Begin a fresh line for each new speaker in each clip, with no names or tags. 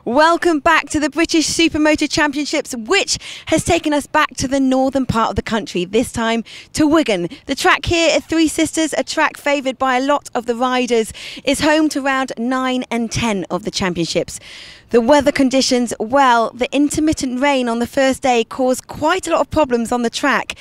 Welcome back to the British Supermoto Championships, which has taken us back to the northern part of the country, this time to Wigan. The track here at Three Sisters, a track favoured by a lot of the riders, is home to round 9 and 10 of the championships. The weather conditions, well, the intermittent rain on the first day caused quite a lot of problems on the track,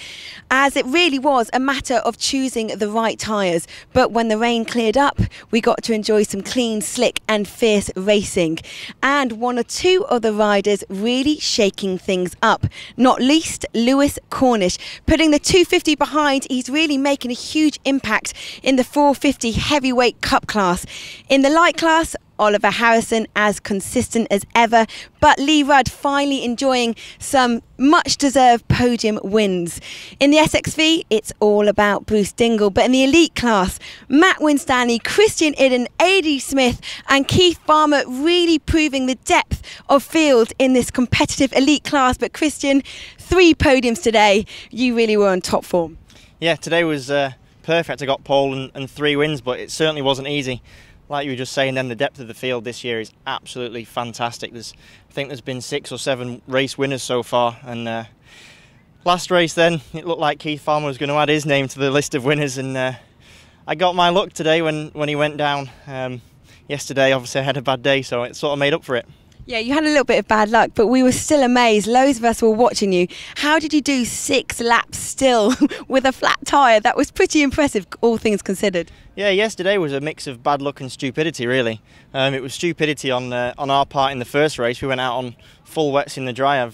as it really was a matter of choosing the right tyres. But when the rain cleared up, we got to enjoy some clean, slick and fierce racing. And one or two of the riders really shaking things up, not least Lewis Cornish. Putting the 250 behind, he's really making a huge impact in the 450 heavyweight cup class. In the light class, Oliver Harrison as consistent as ever, but Lee Rudd finally enjoying some much-deserved podium wins. In the SXV, it's all about Bruce Dingle, but in the elite class, Matt Winstanley, Christian Idden, A.D. Smith and Keith Farmer really proving the depth of field in this competitive elite class. But Christian, 3 podiums today. You really were on top form. Yeah, today was perfect. I got pole and 3 wins, but it certainly wasn't easy. Like you were just saying then, the depth of the field this year is absolutely fantastic. I think there's been 6 or 7 race winners so far, and last race then it looked like Keith Farmer was going to add his name to the list of winners, and I got my luck today when he went down. Yesterday obviously I had a bad day, so it sort of made up for it. Yeah, you had a little bit of bad luck, but we were still amazed. Loads of us were watching you. How did you do 6 laps still with a flat tyre? That was pretty impressive, all things considered. Yeah, yesterday was a mix of bad luck and stupidity, really. It was stupidity on our part in the first race. We went out on full wets in the dry.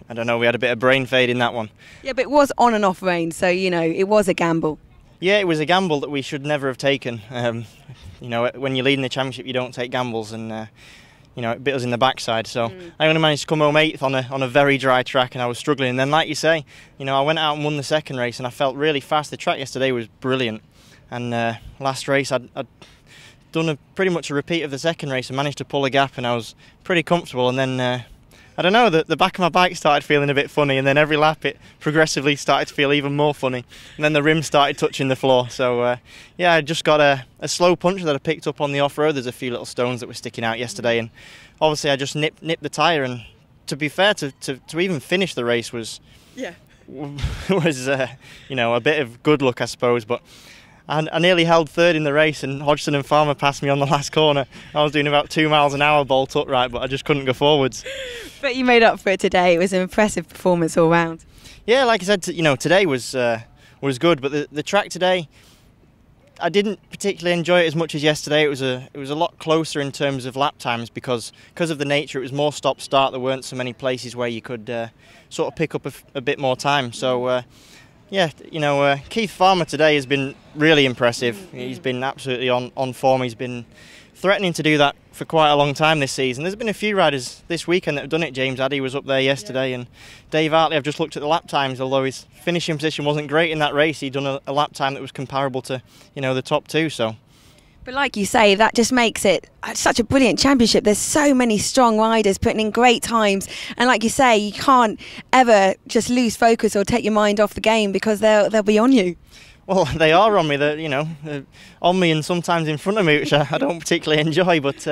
I don't know, we had a bit of brain fade in that one. Yeah, but it was on and off rain, so, you know, it was a gamble. Yeah, it was a gamble that we should never have taken. You know, when you're leading the championship, you don't take gambles, and you know, it bit us in the backside. So I only managed to come home 8th on a very dry track, and I was struggling. And then, like you say, you know, I went out and won the second race, and I felt really fast. The track yesterday was brilliant, and last race I'd done pretty much a repeat of the second race and managed to pull a gap, and I was pretty comfortable. And then I don't know, the back of my bike started feeling a bit funny, and then every lap it progressively started to feel even more funny, and then the rim started touching the floor. So yeah, I just got a slow punch that I picked up on the off-road. There's a few little stones that were sticking out yesterday, and obviously I just nipped the tyre, and to be fair, to even finish the race was you know, a bit of good luck, I suppose. But I nearly held 3rd in the race, and Hodgson and Farmer passed me on the last corner. I was doing about 2 miles an hour bolt upright, but I just couldn't go forwards. But you made up for it today. It was an impressive performance all round. Yeah, like I said, you know, today was good, but the track today, I didn't particularly enjoy it as much as yesterday. It was a lot closer in terms of lap times because of the nature. It was more stop-start. There weren't so many places where you could sort of pick up a bit more time. So yeah, you know, Keith Farmer today has been really impressive. He's been absolutely on form. He's been threatening to do that for quite a long time this season. There's been a few riders this weekend that have done it. James Addy was up there yesterday, and Dave Hartley, I've just looked at the lap times, although his finishing position wasn't great in that race, he'd done a lap time that was comparable to, you know, the top 2. So. But like you say, that just makes it such a brilliant championship. There's so many strong riders putting in great times, and like you say, you can't ever just lose focus or take your mind off the game, because they'll be on you. Well, they are on me. They're, you know, on me and sometimes in front of me, which I don't particularly enjoy. But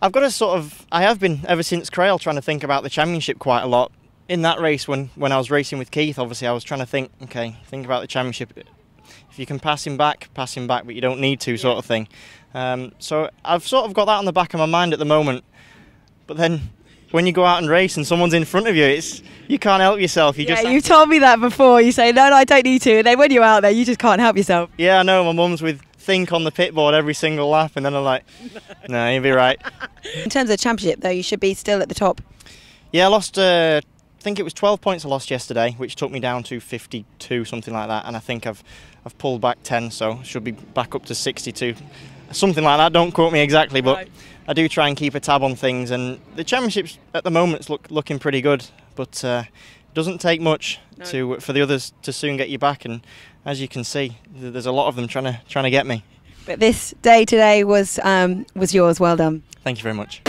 I've got to I have been ever since Crail trying to think about the championship quite a lot. In that race, when I was racing with Keith, obviously I was trying to think about the championship. If you can pass him back, but you don't need to, sort of thing. So I've sort of got that on the back of my mind at the moment. But then when you go out and race and someone's in front of you, you can't help yourself. You've told me that before. You say, no, I don't need to. And then when you're out there, you just can't help yourself. Yeah, I know. My mum's with think on the pit board every single lap, and then I'm like, no, you'll be right. In terms of the championship, though, you should be still at the top. Yeah, I lost, I think it was 12 points I lost yesterday, which took me down to 52, something like that. And I think I've pulled back 10, so should be back up to 62. Something like that, don't quote me exactly, but right. I do try and keep a tab on things, and the championships at the moment's looking pretty good, but it doesn't take much for the others to soon get you back, and as you can see, there's a lot of them trying to get me. But this day today was yours. Well done. Thank you very much.